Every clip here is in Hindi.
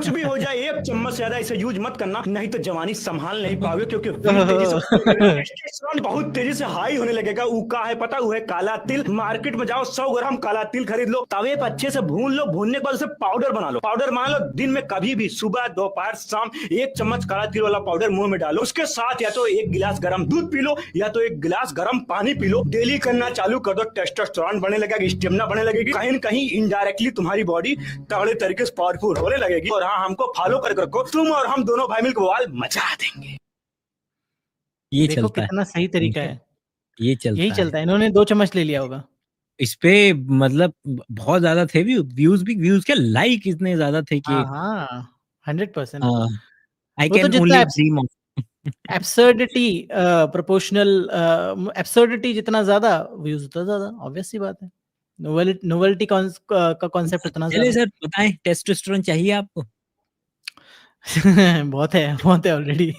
कुछ भी हो जाए, एक चम्मच से ज्यादा इसे यूज मत करना, नहीं तो जवानी संभाल नहीं पाओगे, क्योंकि वेट तेजी से टेस्टोस्टेरोन बहुत तेजी से हाई होने लगेगा। वो का है पता, वो है काला तिल। मार्केट में जाओ, 100 ग्राम काला तिल खरीद लो, तवे पर अच्छे से भून लो, भूनने के बाद उसे पाउडर बना लो। पाउडर बना लो, दिन में कभी भी सुबह दोपहर शाम 1 चम्मच काला तिल वाला पाउडर मुंह में डालो। उसके साथ या तो 1 गिलास गर्म दूध पी लो, या तो 1 गिलास गर्म पानी पी लो। डेली करना चालू कर दो, टेस्टोस्टेरोन बढ़ने लगेगा, स्टेमिना बढ़ने लगेगी, कहीं न कहीं इनडायरेक्टली तुम्हारी बॉडी तगड़े तरीके से पावरफुल होने लगेगी। और हाँ, हमको फॉलो करके रखो, तुम और हम दोनों भाई मिलकर बवाल मचा देंगे। ये देखो चलता है, कितना सही तरीका है। ये यही चलता है। चलता है, इन्होंने 2 चम्मच ले लिया होगा। इस पे मतलब बहुत ज्यादा थे व्यूज के, लाइक इतने ज्यादा थे कि हाँ, 100%। आई वो तो कैन जितना only dream of. Absurdity proportional absurdity जितना ज्यादा व्यूज उतना ज्यादा, ऑब्वियस सी बात है। नोवेल्टी का कॉन्सेप्ट उतना चलिए ज्यादा। सर, बताएं, टेस्टोस्टेरोन चाहिए आपको? बहुत है ऑलरेडी।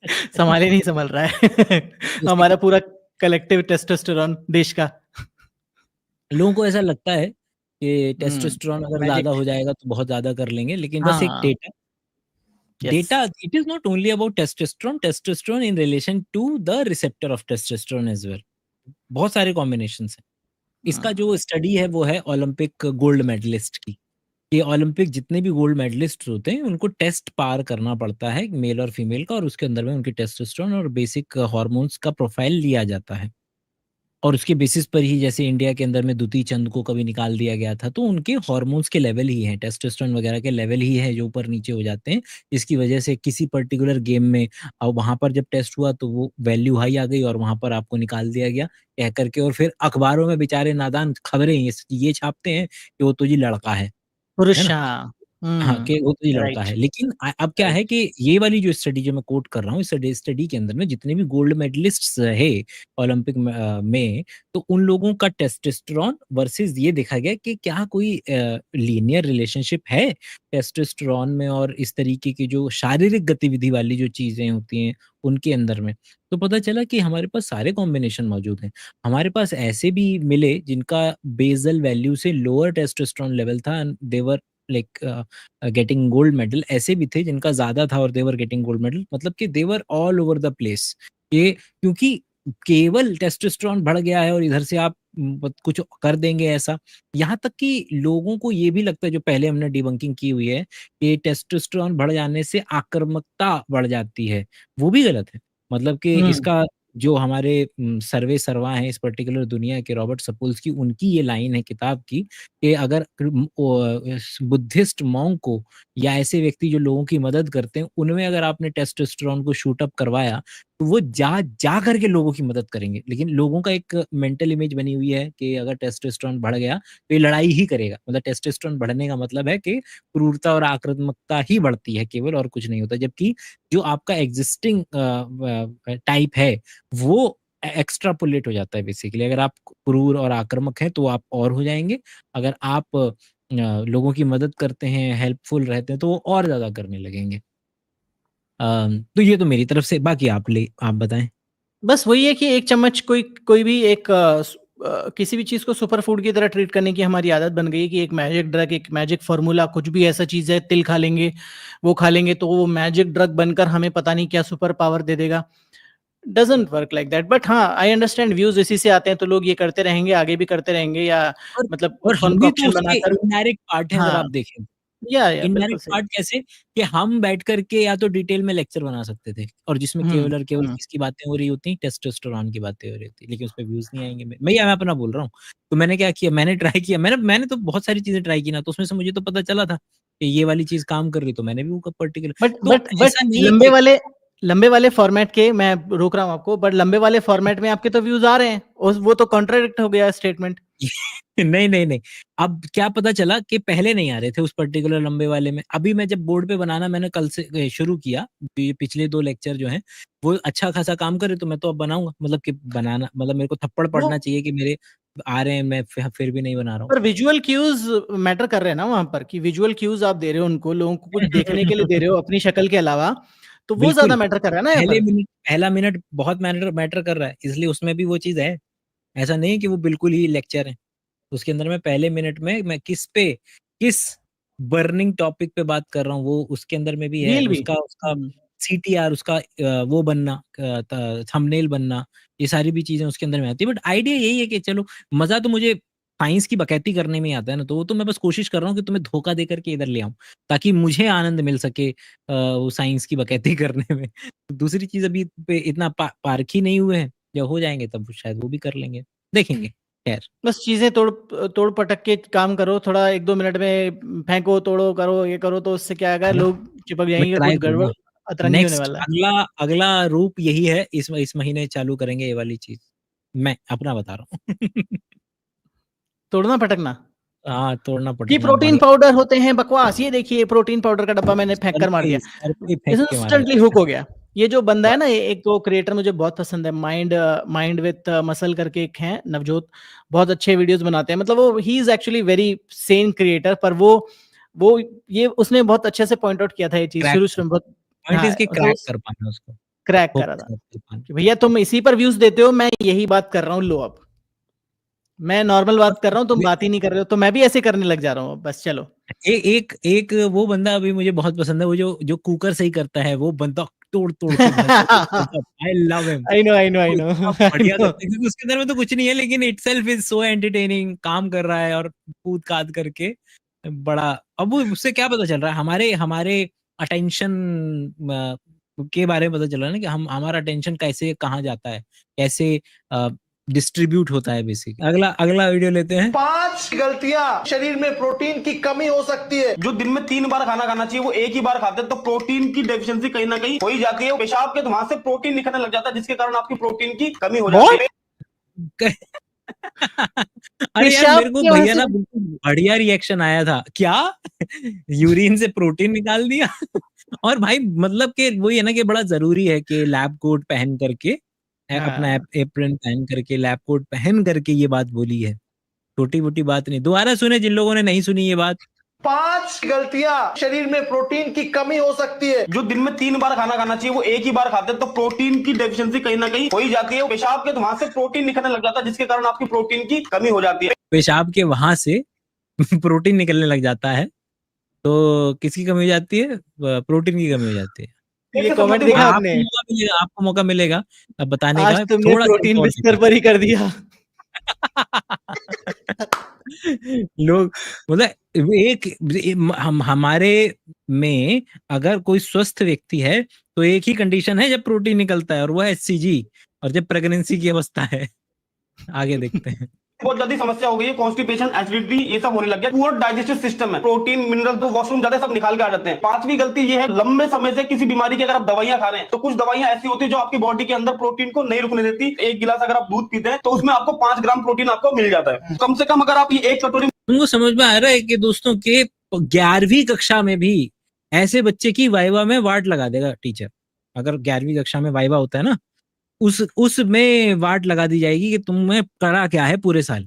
संभाले नहीं संभल रहा है। हमारा पूरा कलेक्टिव टेस्टोस्टेरोन देश का। लोगों को ऐसा लगता है कि टेस्टोस्टेरोन अगर ज्यादा मैजिक। हो जाएगा तो बहुत ज्यादा कर लेंगे, लेकिन बस एक हाँ। Data, yes. it is not only about testosterone in relation to the receptor of testosterone as well. बहुत सारे कॉम्बिनेशंस हैं। इसका जो स्टडी है वो है ओलंपिक गोल्ड मेडलिस्ट की। ये ओलंपिक जितने भी गोल्ड मेडलिस्ट होते हैं उनको टेस्ट पार करना पड़ता है, मेल और फीमेल का, और उसके अंदर में उनके टेस्टोस्टेरोन और बेसिक हार्मोन्स का प्रोफाइल लिया जाता है। और उसके बेसिस पर ही जैसे इंडिया के अंदर में द्युति चंद को कभी निकाल दिया गया था, तो उनके हार्मोन्स के लेवल ही हैं, टेस्टोस्टेरोन वगैरह के लेवल ही है जो ऊपर नीचे हो जाते हैं, जिसकी वजह से किसी पर्टिकुलर गेम में अब वहां पर जब टेस्ट हुआ तो वो वैल्यू हाई आ गई और वहां पर आपको निकाल दिया गया कह करके। और फिर अखबारों में बेचारे नादान खबरें ये छापते हैं कि वो तो जी लड़का है पुरुष, ना। हाँ। हाँ, कि वो तो ये लड़का राइट। है, लेकिन अब क्या है राइट। कि ये वाली जो स्टडी जो मैं कोट कर रहा हूँ, इस स्टडी के अंदर में जितने भी गोल्ड मेडलिस्ट्स रहे ओलंपिक में, तो उन लोगों का टेस्टोस्टेरोन वर्सेस ये देखा गया कि क्या कोई लीनियर रिलेशनशिप है टेस्टोस्टेरोन में और इस तरीके की जो शारीरिक गतिविधि वाली जो चीजें होती हैं उनके अंदर में। तो पता चला कि हमारे पास सारे कॉम्बिनेशन मौजूद हैं। हमारे पास ऐसे भी मिले जिनका बेसल वैल्यू से लोअर टेस्टोस्टेरोन लेवल था, देवर लाइक गेटिंग गोल्ड मेडल। ऐसे भी थे जिनका ज्यादा था और देवर गेटिंग गोल्ड मेडल, मतलब कि देवर ऑल ओवर द प्लेस। ये क्योंकि केवल टेस्टोस्टेरोन बढ़ गया है और इधर से आप कुछ कर देंगे ऐसा। यहाँ तक कि लोगों को ये भी लगता है, जो पहले हमने डिबंकिंग की हुई है, कि टेस्टोस्टेरोन बढ़ जाने से आक्रामकता बढ़ जाती है, वो भी गलत है। मतलब कि इसका जो हमारे सर्वे सर्वा हैं इस पर्टिकुलर दुनिया के, रॉबर्ट सपुल्स्की, उनकी ये लाइन है किताब की कि अगर बुद्धिस्ट मॉन्क को या ऐसे व्यक्ति जो लोगों की मदद करते हैं उनमें अगर आपने टेस्टोस्टेरोन को शूट अप करवाया तो वो जा जा करके लोगों की मदद करेंगे। लेकिन लोगों का एक मेंटल इमेज बनी हुई है कि अगर टेस्टोस्टेरोन बढ़ गया तो ये लड़ाई ही करेगा। मतलब टेस्टोस्टेरोन बढ़ने का मतलब है कि क्रूरता और आक्रामकता ही बढ़ती है केवल, और कुछ नहीं होता। जबकि जो आपका एग्जिस्टिंग टाइप है वो एक्स्ट्रापोलेट हो जाता है बेसिकली। अगर आप क्रूर और आक्रामक हैं तो आप और हो जाएंगे, अगर आप लोगों की मदद करते हैं, हेल्पफुल रहते हैं, तो वो और ज्यादा करने लगेंगे। तो ये तो मेरी तरफ से, बाकी आप बताएं। बस वही है कि 1 चम्मच कोई कोई भी एक किसी भी चीज़ को सुपर फूड की तरह ट्रीट करने की हमारी आदत बन गई है कि एक मैजिक ड्रग, एक मैजिक फार्मूला, कुछ भी ऐसा चीज़ है, तिल खा लेंगे, वो खा लेंगे तो वो मैजिक ड्रग बनकर हमें पता नहीं क्या सुपर पावर दे देगा। Doesn't work like that. But हाँ, आई अंडरस्टैंड व्यूज़ इसी से आते हैं तो लोग ये करते रहेंगे, आगे भी करते रहेंगे, या और मतलब और हम भी तो कॉन्कॉक्शन उसके बनाकर। इनडायरेक्ट पार्ट हैं, अगर हाँ, आप देखें। या बिल्कुल इनडायरेक्ट सही। पार्ट कैसे, कि हम बैठ करके या तो डिटेल में लेक्चर बना सकते थे, और जिसमें हुँ, केवल और केवल हुँ। किसकी बातें हो रही होती, टेस्टोस्टेरोन की बातें हो रही होती, लेकिन उस पे व्यूज नहीं आएंगे। मैं अपना बोल रहा हूँ। तो मैंने क्या किया, मैंने ट्राई किया, मैंने तो बहुत सारी चीजें ट्राई की ना, तो उसमें से मुझे तो पता चला था कि ये वाली चीज काम कर रही, तो मैंने भी वो पर्टिकुलर। बट तो बट बट ऐसा नहीं है लंबे कि वाले लंबे वाले फॉर्मेट के, मैं रोक रहा हूँ आपको, बट लंबे वाले फॉर्मेट में आपके तो व्यूज आ रहे हैं, वो तो कॉन्ट्राडिक्ट हो गया स्टेटमेंट। नहीं नहीं नहीं, अब क्या पता चला कि पहले नहीं आ रहे थे उस पर्टिकुलर लंबे वाले में। अभी मैं जब बोर्ड पे बनाना मैंने कल से शुरू किया, ये पिछले 2 लेक्चर जो हैं वो अच्छा खासा काम करे, तो मैं तो अब बनाऊंगा। मतलब कि बनाना मतलब मेरे को थप्पड़ वो पड़ना चाहिए कि मेरे आ रहे हैं, मैं फिर भी नहीं बना रहा पर विजुअल क्यूज मैटर कर रहे हैं ना वहां पर, कि विजुअल क्यूज आप दे रहे हो उनको, लोगों को कुछ देखने के लिए दे रहे हो हूँ। अपनी शक्ल के अलावा, तो वो बिल्कुल, ज्यादा मैटर कर रहा है ना यहाँ पहले पर। मिनट पहला मिनट बहुत मैटर मैटर कर रहा है, इसलिए उसमें भी वो चीज है। ऐसा नहीं है कि वो बिल्कुल ही लेक्चर है। उसके अंदर में पहले मिनट में मैं किस बर्निंग टॉपिक पे बात कर रहा हूँ, वो उसके अंदर में भी है, रील भी। उसका उसका सीटीआर, उसका वो बनना, थंबनेल बनना, ये सारी भी चीजें उसके अंदर में आती है। बट आइडिया यही है कि चलो, मजा तो मुझे साइंस की बकैती करने में ही आता है ना, तो वो तो मैं बस कोशिश कर रहा हूँ कि तुम्हें धोखा दे करके इधर ले आऊं, ताकि मुझे आनंद मिल सके वो साइंस की बकैती करने में। दूसरी चीज अभी पे इतना पारखी नहीं हुए हैं, जब हो जाएंगे तब शायद वो भी कर लेंगे, देखेंगे। खैर, बस चीजें तोड़ पटक के काम करो, थोड़ा 1-2 मिनट में फेंको, तोड़ो, करो, ये करो, तो उससे क्या आएगा, है ना, लोग चिपक मैं जाएंगे, ट्राई कुछ करूंगा। गड़बड़ अतरंगी होने नेक्स्ट वाला है। अगला अगला रूप यही है, इस महीने चालू करेंगे ये वाली चीज, मैं अपना बता रहा हूँ। तोड़ना पटकना। हाँ, तोड़ना ये पटकना प्रोटीन मतलब पाउडर होते हैं, बकवास। ये देखिए, प्रोटीन पाउडर का डब्बा मैंने फेंक कर मार दिया, सर पे ही फेंक के मारा इंस्टेंटली हुक हो गया। ये जो बंदा है ना, एक तो क्रिएटर मुझे बहुत पसंद है, माइंड विथ मसल करके एक है, नवजोत, बहुत अच्छे वीडियोस बनाते हैं। मतलब वो he is actually very sane creator, पर वो ये उसने बहुत अच्छे से पॉइंट आउट किया था ये चीज क्रैक शुरू कर, शुरू में बहुत। पॉइंट हाँ, इसकी तो क्रैक कर पाना उसको, क्रैक हुक करा था कर पाना। कि भैया तुम इसी पर व्यूज देते हो, मैं यही बात कर रहा हूँ, लो अब मैं नॉर्मल बात कर रहा हूँ, तुम बात ही नहीं कर रहे हो, तो मैं भी ऐसे करने लग जा रहा हूँ, बस चलो। एक एक वो बंदा अभी मुझे बहुत पसंद है, वो जो जो कुकर से ही करता है, वो बंदा तोड़ तोड़ के आई लव हिम। आई वो नो इतना आई बढ़िया नो। करता है, क्योंकि उसके अंदर में तो कुछ नहीं है, लेकिन इटसेल्फ इज सो एंटरटेनिंग, काम कर रहा है और कूद काद करके बड़ा। अब वो उससे क्या पता चल रहा है, हमारे हमारे अटेंशन के बारे में पता चल रहा है ना, कि हम हमारा अटेंशन कैसे कहाँ जाता है, कैसे डिस्ट्रीब्यूट होता है बेसिक। अगला अगला वीडियो लेते हैं। 5 गलतियां शरीर में प्रोटीन की कमी हो सकती है। जो दिन में 3 बार खाना खाना चाहिए वो एक ही बार खाते हैं, तो प्रोटीन की डेफिशिएंसी कहीं ना कहीं हो ही जाती है। पेशाब के धुआं से प्रोटीन निकलने लग जाता है, जिसके कारण आपकी प्रोटीन की कमी हो जाती है। अरे यार, पेशाब मेरे को की वजह भैया से ना बिल्कुल बढ़िया रिएक्शन आया था, क्या यूरिन से प्रोटीन निकाल दिया। और भाई मतलब कि वही है ना, कि बड़ा जरूरी है कि लैब कोट पहन करके, अपना हाँ, एप्रन पहन करके, लैब कोट पहन करके ये बात बोली है, छोटी मोटी बात नहीं। दोबारा सुने जिन लोगों ने नहीं सुनी ये बात। 5 गलतियां शरीर में प्रोटीन की कमी हो सकती है। जो दिन में 3 बार खाना खाना चाहिए वो एक ही बार खाते हैं, तो प्रोटीन की डेफिशिएंसी कहीं ना कहीं हो ही जाती है। पेशाब के धुआं से प्रोटीन निकलने लग जाता है, जिसके कारण आपकी प्रोटीन की कमी हो जाती है। पेशाब के वहां से प्रोटीन निकलने लग जाता है, तो किसकी कमी हो जाती है? प्रोटीन की कमी हो जाती है। ये कमेंट देखा आपने? आपको मौका मिलेगा अब बताने आज का, तुमने थोड़ा सा प्रोटीन और बिस्तर पर ही कर दिया। लोग मतलब एक हम हमारे में अगर कोई स्वस्थ व्यक्ति है, तो एक ही कंडीशन है जब प्रोटीन निकलता है, और वो है एचसीजी, और जब प्रेगनेंसी की अवस्था है। आगे देखते हैं। बहुत जल्दी समस्या हो गई है, कॉन्स्टिपेशन, एसिडिटी, ये सब होने लग गया। पुअर डाइजेस्टिव सिस्टम है, प्रोटीन, मिनरल तो वॉशरूम जाते सब निकाल के आ जाते हैं। 5वीं गलती ये है, लंबे समय से किसी बीमारी की अगर आप दवाइयां खा रहे हैं, तो कुछ दवाइयां ऐसी होती है जो आपकी बॉडी के अंदर प्रोटीन को नहीं रुकने देती। एक गिलास अगर आप दूध पीते हैं तो उसमें आपको 5 ग्राम प्रोटीन आपको मिल जाता है। कम से कम अगर आप ये एक कटोरी तुमको समझ में आ रहा है कि दोस्तों के 11वीं कक्षा में भी ऐसे बच्चे की वाइवा में वाट लगा देगा टीचर। अगर 11वीं कक्षा में वाइवा होता है ना, उसमें वाट लगा दी जाएगी कि तुम्हें करा क्या है पूरे साल।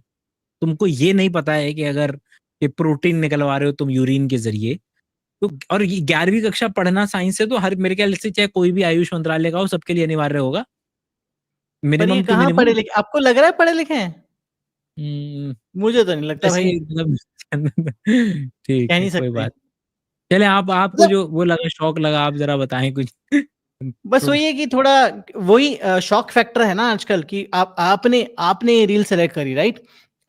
तुमको ये नहीं पता है कि अगर ये प्रोटीन निकलवा रहे हो तुम यूरिन के जरिए, तो और ये 11वीं कक्षा पढ़ना साइंस है, तो हर मेरे ख्याल से चाहे कोई भी आयुष मंत्रालय का हो, सबके लिए अनिवार्य होगा, पर ये मिनिमम टू कहाँ पढ़े मिनिमम। लिखे, आपको लग रहा है पढ़े लिखे हैं? मुझे तो नहीं लगता भाई। ऐसे मतलब ठीक कह है, नहीं कोई सकते। बात। चले, आपको मतलब जो वो लगा, शौक लगा, आप जरा बताएं कुछ। बस वही है कि थोड़ा वही शॉक फैक्टर है ना आजकल, कि आपने आपने ये रील सेलेक्ट करी, राइट?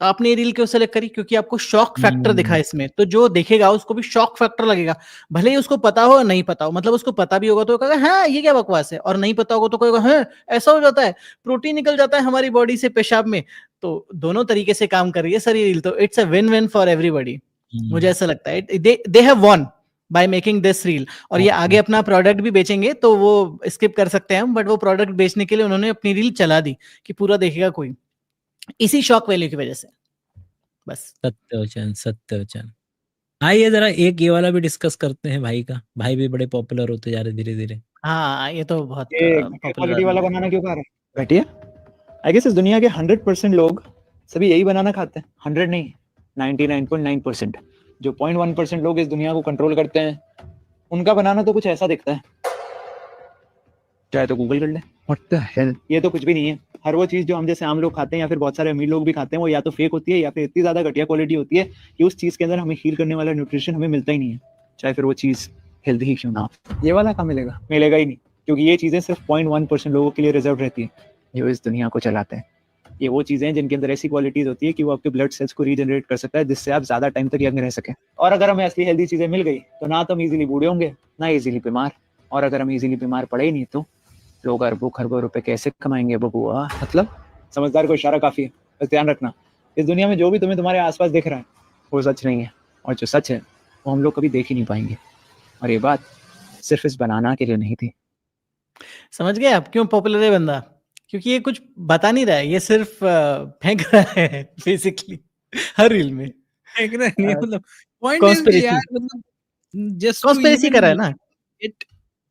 आपने ये रील क्यों सेलेक्ट करी? क्योंकि आपको शॉक फैक्टर दिखा हम्म, इसमें, तो जो देखेगा उसको भी शॉक फैक्टर लगेगा, भले ही उसको पता हो या नहीं पता हो। मतलब उसको पता भी होगा तो कहेगा हाँ ये क्या बकवास है, और नहीं पता होगा तो कहेगा हाँ ऐसा हो जाता है, प्रोटीन निकल जाता है हमारी बॉडी से पेशाब में। तो दोनों तरीके से काम कर रही है सर ये रील, तो it's a win win for everybody. मुझे ऐसा लगता है they have won by making this reel. और ये आगे अपना प्रोडक्ट भी बेचेंगे, तो वो स्किप कर सकते हैं हम, बट वो प्रोडक्ट बेचने के लिए उन्होंने अपनी रील चला दी कि पूरा देखेगा कोई, इसी शॉक वैल्यू की वजह से। बस सत्यवचन सत्यवचन। आइए जरा एक ये वाला भी डिस्कस करते हैं, भाई का। भाई भी बड़े पॉपुलर होते जा रहे धीरे धीरे। हाँ, ये तो बहुत ये पॉपुलर क्वालिटी आदमी वाला है। बनाना क्यों खा रहे हैं? घटिया। आई गेस इस दुनिया के 100% लोग सभी यही बनाना खाते हैं। 100 नहीं, 99.9%। जो 0.1% लोग इस दुनिया को कंट्रोल करते हैं, उनका बनाना तो कुछ ऐसा दिखता है। चाहे तो गूगल कर ले। व्हाट द हेल, ये तो कुछ भी नहीं है। हर वो चीज जो हम जैसे आम लोग खाते हैं या फिर बहुत सारे अमीर लोग भी खाते हैं, वो या तो फेक होती है या फिर इतनी ज्यादा घटिया क्वालिटी होती है कि उस चीज के अंदर हमें हील करने वाला न्यूट्रिशन हमें मिलता ही नहीं है, चाहे फिर वो चीज हेल्दी ही क्यों ना हो। ये वाला कहाँ मिलेगा? मिलेगा ही नहीं, क्योंकि ये चीजें सिर्फ 0.1% लोगों के लिए रिजर्व रहती है जो इस दुनिया को चलाते हैं। ये वो चीजें हैं जिनके अंदर ऐसी क्वालिटीज होती है कि वो आपके ब्लड सेल्स को रीजनरेट कर सकता है, जिससे आप ज्यादा टाइम तक यंग रह सकें। और अगर हमें असली हेल्दी चीजें मिल गई तो ना तो हम इजीली बूढ़े होंगे ना इजीली बीमार, और अगर हम इजीली बीमार पड़े ही नहीं तो लोग अरबों खरबों रुपए कैसे कमाएंगे बबुआ। मतलब समझदार को इशारा काफी है। बस ध्यान रखना, इस दुनिया में जो भी तुम्हें तुम्हारे आसपास दिख रहा है वो सच नहीं है, और जो सच है वो हम लोग कभी देख ही नहीं पाएंगे। और ये बात सिर्फ इस बनाना के लिए नहीं थी। समझ गए आप क्यों पॉपुलर है बंदा? क्योंकि ये कुछ बता नहीं रहा है, ये सिर्फ फेंक रहा है बेसिकली हर रील में। फेंक रहा नहीं है, मतलब पॉइंट इज कि यार मतलब जस्ट टू कॉन्स्पिरेसी कर रहा है ना, इट।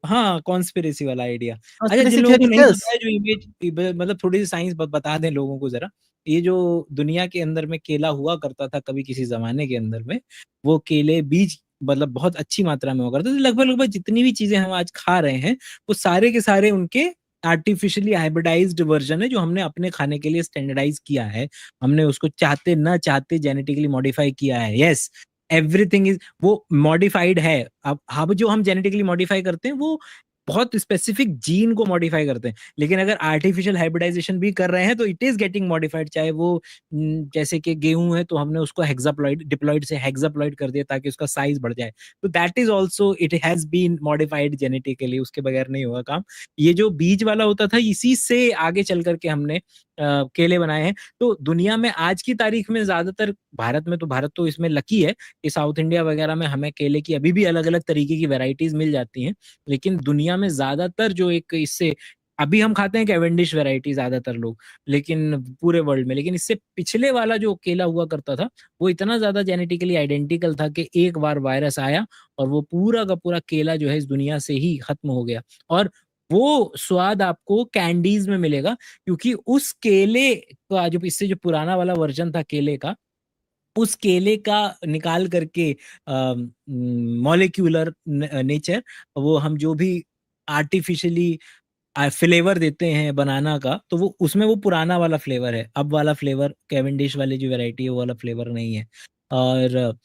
हाँ, कॉन्स्पिरेसी वाला आइडिया। अच्छा, कॉन्स्पिरेसी जिन लोगों को नहीं थियरिकल्स। पता है, जो इमेज मतलब थोड़ी सी साइंस बता दें लोगों को जरा। ये जो दुनिया के अंदर में केला हुआ करता था कभी किसी जमाने के अंदर में, वो केले बीज मतलब बहुत अच्छी मात्रा में हुआ करते थे। लगभग जितनी भी चीजें हम आज खा रहे हैं वो सारे के सारे उनके आर्टिफिशियली हाइब्रिडाइज्ड वर्जन है, जो हमने अपने खाने के लिए स्टैंडर्डाइज किया है। हमने उसको चाहते ना चाहते जेनेटिकली मॉडिफाई किया है। यस, एवरीथिंग इज वो मॉडिफाइड है। अब जो हम जेनेटिकली मॉडिफाई करते हैं वो बहुत स्पेसिफिक जीन को मॉडिफाई करते हैं, लेकिन अगर आर्टिफिशियल हाइब्रिडाइजेशन भी कर रहे हैं तो इट इज गेटिंग मॉडिफाइड। चाहे वो जैसे कि गेहूं है तो हमने उसको हेक्साप्लॉइड डिप्लॉइड से हेक्साप्लॉइड कर दिया ताकि उसका साइज बढ़ जाए, तो that is also it has been modified genetically. उसके बगैर नहीं होगा काम। ये जो बीज वाला होता था, इसी से आगे चल करके हमने केले बनाए हैं। तो दुनिया में आज की तारीख में ज्यादातर, भारत तो इसमें लकी है कि साउथ इंडिया वगैरह में हमें केले की अभी भी अलग अलग तरीके की वेराइटीज मिल जाती हैं, लेकिन दुनिया में ज्यादातर जो एक इससे अभी हम खाते हैं कैवेंडिश वैरायटी ज्यादातर लोग, लेकिन पूरे वर्ल्ड में, लेकिन इससे पिछले वाला जो केला हुआ करता था वो इतना ज्यादा जेनेटिकली आइडेंटिकल था कि एक बार वायरस आया और वो पूरा का पूरा केला जो है इस दुनिया से ही खत्म हो गया। और वो स्वाद आपको कैंडीज में मिलेगा, क्योंकि उस केले का जो इससे जो पुराना वाला वर्जन था केले का, उस केले का निकाल करके मॉलिक्यूलर नेचर, वो हम जो भी आर्टिफिशियली फ्लेवर देते हैं बनाना का, तो वो उसमें वो पुराना वाला फ्लेवर है। अब वाला फ्लेवर कैवेंडिश वाली जो वैरायटी है वो वाला फ्लेवर नहीं है। और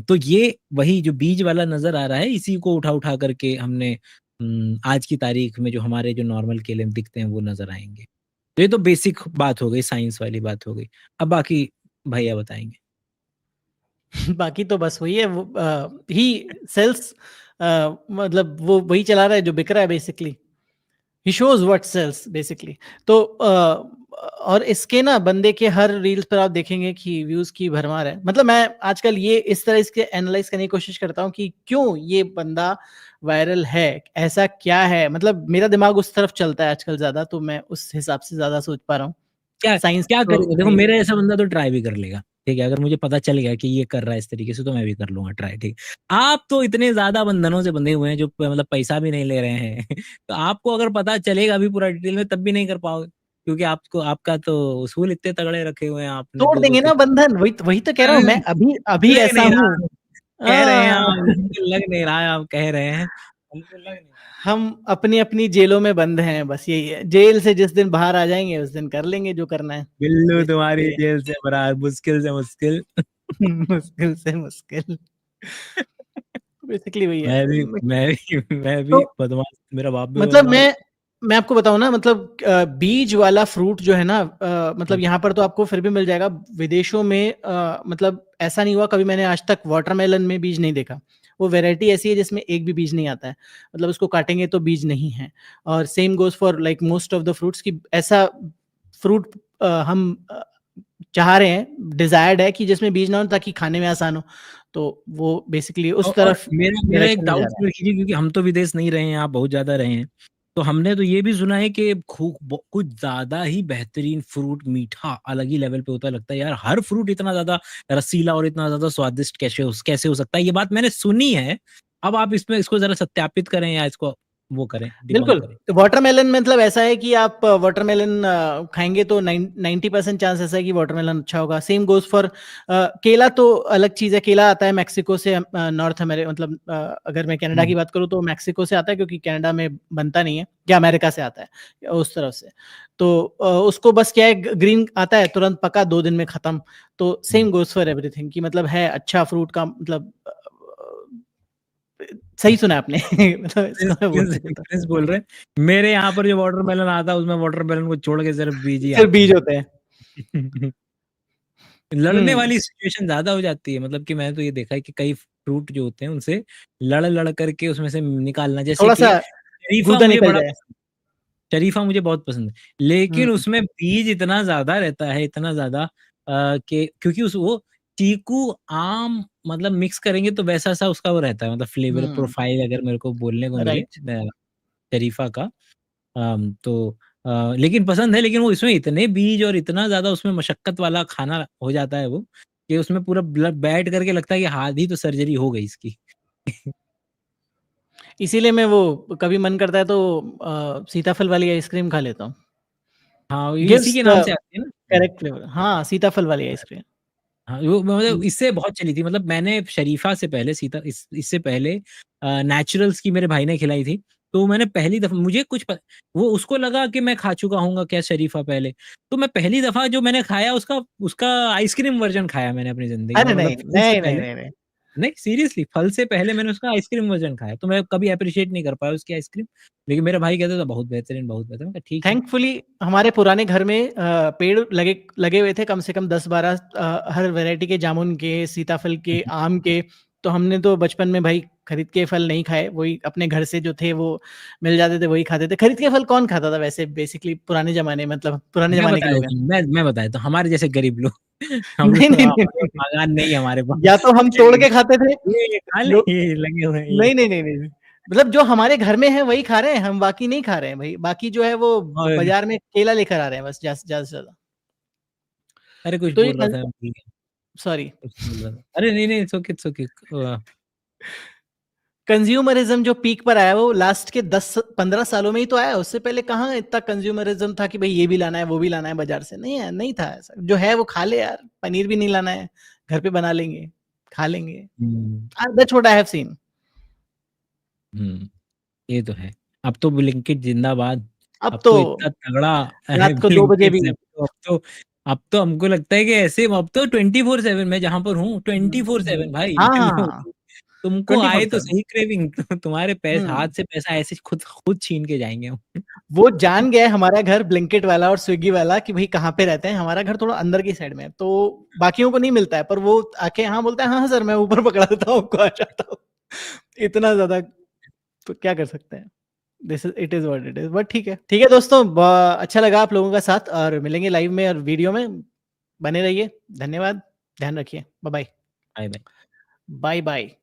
तो ये वही जो बीज वाला नजर आ रहा है, इसी को उठा उठा करके हमने आज की तारीख में जो हमारे जो नॉर्मल केले दिखते हैं वो नजर आएंगे। तो ये तो बेसिक बात हो गई, साइंस वाली बात हो गई। अब बाकी भैया बताएंगे। बाकी तो बस वही है, वो ही सेल्स, मतलब वो वही चला रहा है जो बिक रहा है basically. He shows what sales basically. तो और इसके ना बंदे के हर रील्स पर आप देखेंगे कि व्यूज की भरमार है। मतलब मैं आजकल ये इस तरह इसके एनालाइज करने की कोशिश करता हूँ कि क्यों ये बंदा वायरल है, ऐसा क्या है। मतलब मेरा दिमाग उस तरफ चलता है आजकल ज्यादा, तो मैं उस हिसाब से ज्यादा सोच पा रहा हूँ। क्या साइंस क्या तो करेगा, देखो नहीं है। मेरे ऐसा बंदा तो ट्राई भी कर लेगा, ठीक है। अगर मुझे पता चल गया कि ये कर रहा है इस तरीके से तो मैं भी कर लूंगा ट्राई, ठीक। आप तो इतने ज्यादा बंधनों से बंधे हुए हैं जो मतलब पैसा भी नहीं ले रहे हैं तो आपको अगर पता चलेगा भी पूरा डिटेल में तब भी नहीं कर पाओगे, क्योंकि आपको आपका तो उसूल इतने तगड़े रखे हुए हैं आपने तोड़ दो दो देंगे ना बंधन, वही तो कह रहा हूँ मैं। अभी लग ऐसा नहीं हूँ। रहा, कह रहे हैं आप, लग नहीं रहा है आप कह रहे हैं, हमको लग नहीं रहा। हम अपनी अपनी जेलों में बंद हैं, बस यही है। जेल से जिस दिन बाहर आ जाएंगे उस दिन कर लेंगे जो करना है। बिल्लू तुम्हारी जेल से फरार, मुश्किल से मुश्किल। मुश्किल से मुश्किल बेसिकली वही है। मैं भी तो बदमाश, मेरा बाप भी मतलब बदमाश। मैं आपको बताऊं ना, मतलब बीज वाला फ्रूट जो है ना, मतलब यहाँ पर तो आपको फिर भी मिल जाएगा। विदेशों में मतलब ऐसा नहीं हुआ कभी मैंने आज तक वाटरमेलन में बीज नहीं देखा। वो वैरायटी ऐसी है जिसमें एक भी बीज नहीं आता है, मतलब उसको काटेंगे तो बीज नहीं है। और same goes for like most of the fruits की ऐसा फ्रूट हम चाह रहे हैं, डिजायर्ड है कि जिसमें बीज ना हो ताकि खाने में आसान हो। तो वो बेसिकली उस और तरफ मेरा एक डायरेक्शन में जा डाउट रहा है। क्योंकि हम तो विदेश नहीं रहे हैं, आप बहुत ज्यादा रहे हैं, तो हमने तो ये भी सुना है कि कुछ ज्यादा ही बेहतरीन फ्रूट मीठा अलग ही लेवल पे होता है। लगता है यार हर फ्रूट इतना ज्यादा रसीला और इतना ज्यादा स्वादिष्ट कैसे हो सकता है, ये बात मैंने सुनी है। अब आप इसमें इसको जरा सत्यापित करें या इसको वो करें, डिबंक बिल्कुल। करें। तो वाटरमेलन मतलब ऐसा है कि आप वाटरमेलन खाएंगे तो 90% चांस ऐसा है कि वाटरमेलन अच्छा होगा। सेम गोज फॉर केला। तो अलग चीज़ है, केला आता है मैक्सिको से, नॉर्थ अमेरिका, मतलब अगर मैं कनाडा की बात करूँ तो मैक्सिको से आता है, क्योंकि कनाडा में बनता नहीं है, या अमेरिका से आता है उस तरफ से। तो उसको बस क्या है, ग्रीन आता है, तुरंत पका, 2 दिन में खत्म। तो सेम गोज फॉर एवरीथिंग, कि मतलब है अच्छा फ्रूट का, मतलब सही सुना आपने। मतलब इसको मैं बोल सकता हूँ। एक्सपीरियंस बोल रहे हैं। मेरे यहाँ पर जो वाटरमेलन आता है उसमें वाटरमेलन को छोड़ के सिर्फ बीज ही सिर्फ आते बीज हैं। होते हैं। लड़ने हुँ। वाली सिचुएशन ज़्यादा हो जाती है, मतलब कि मैंने तो ये देखा है कि कई फ्रूट जो होते हैं उनसे लड़ करके उसमें से निकालना, जैसे कि थोड़ा-सा शरीफा गूदा मुझे निकल बड़ा जाए। पसंद है, शरीफा मुझे बहुत पसंद है। लेकिन हुँ। उसमें बीज इतना ज़्यादा रहता है, इतना ज़्यादा कि क्योंकि उस वो चीकू, आम मतलब मिक्स करेंगे तो वैसा-सा उसका वो रहता है, मतलब फ्लेवर हुँ। प्रोफाइल अगर मेरे को बोलने को मिले राइट। शरीफा का। तो लेकिन पसंद है, लेकिन वो इसमें इतने बीज और इतना ज़्यादा उसमें मशक्कत वाला खाना हो जाता है वो, कि उसमें पूरा ब्लड बैठ करके लगता है कि हाथ ही तो सर्जरी हो गई इसकी। इसीलिए मैं वो कभी मन करता है तो सीताफल वाली आइसक्रीम खा लेता हूँ। हाँ, ये इसी गिव्स के द नाम से आती है ना। Correct flavour. हाँ, सीताफल वाली आइसक्रीम। हाँ, वो मतलब हुँ। इससे बहुत चली थी, मतलब मैंने शरीफा से पहले इससे पहले नेचुरल्स की मेरे भाई ने खिलाई थी। तो मैंने पहली दफ़ा मुझे कुछ वो उसको लगा कि मैं खा चुका हूँगा क्या शरीफा पहले। तो मैं पहली दफ़ा जो मैंने खाया उसका उसका आइसक्रीम वर्ज़न खाया मैंने अपनी ज़िंदगी में, अरे मतलब नहीं, फल से नहीं, नहीं, पहले। नहीं, नहीं। नहीं सीरियसली, फल से पहले मैंने उसका आइसक्रीम वर्ज़न खाया, तो मैं कभी एप्रिशिएट नहीं कर पाया उसकी आइसक्रीम। लेकिन मेरा भाई कहता था बहुत बेहतरीन, बहुत बेहतरीन। मैं कहा ठीक है। थैंकफुली हमारे पुराने घर में पेड़ लगे लगे हुए थे, कम से कम 10-12 हर वैरायटी के, जामुन के, सीताफल के, आम के। तो हमने तो बचपन में भाई खरीद के फल नहीं खाए, वही अपने घर से जो थे वो मिल जाते थे, वही खाते थे। खरीद के फल कौन खाता था वैसे बेसिकली पुराने ज़माने में, मतलब पुराने मैं ज़माने के बता लोग हैं। देता हूँ, मैं बता देता हूँ, हमारे जैसे गरीब लोग हम नहीं, लोग नहीं, नहीं, मतलब नहीं। बागान नहीं है हमारे पास। या तो हम तोड़ के खाते थे, ये खा ले, लो ये लगे हुए हैं ये। नहीं, नहीं, नहीं, नहीं। मतलब जो हमारे घर में है वही खा रहे हैं, हम बाकी नहीं खा रहे हैं भई। बाकी जो है वो और बाज़ार में केला लेकर आ रहे हैं बस, ज़्यादा से ज़्यादा। अरे कुछ तो ये बोल रहा था मैं भूल गया, सॉरी, कुछ बोल रहा था। अरे नहीं, इट्स ओके कंज़्यूमरिज़्म जो पीक पर आया वो लास्ट के 10-15 सालों में ही तो आया। उससे पहले कहाँ इतना कंज़्यूमरिज़्म था कि भई ये भी लाना है, वो भी लाना है बाज़ार से। नहीं है, नहीं था ऐसा। जो है वो खा ले यार, पनीर भी नहीं लाना है, घर पे बना लेंगे, खा लेंगे। Hmm, that's what I have seen. हुँ, ये तो है। अब तो ब्लिंकिट ज़िंदाबाद, अब अब तो तो इतना तगड़ा है रात को 2 बजे ब्लिंकिट भी ज़ेप्टो, अब तो हमको लगता है कि ऐसे अब तो 24/7 मैं जहाँ पर हूँ हुँ। 24/7 भाई हाँ, हाँ, मैं हाँ। तुमको आए तो 24/7। सही क्रेविंग तुम्हारे हाथ हुँ। से पैसा ऐसे खुद छीन के जाएँगे हम। वो जान गया है हमारा घर ब्लिंकिट वाला और स्विगी वाला कि भई कहाँ पे रहते हैं। हमारा घर थोड़ा अंदर की साइड में है, तो बाकियों को नहीं मिलता है, पर वो आके हाँ बोलता है, "हाँ, हाँ सर, मैं ऊपर पकड़ा देता हूँ, आपको आ जाता हूँ।" इतना ज़्यादा, तो क्या कर सकते हैं। This is it is what it is, but ठीक है दोस्तों, ब अच्छा लगा आप लोगों का साथ, और मिलेंगे लाइव में और वीडियो में। बने रहिए। धन्यवाद। ध्यान रखिए। बाय-बाय। Bye bye. बाय-बाय।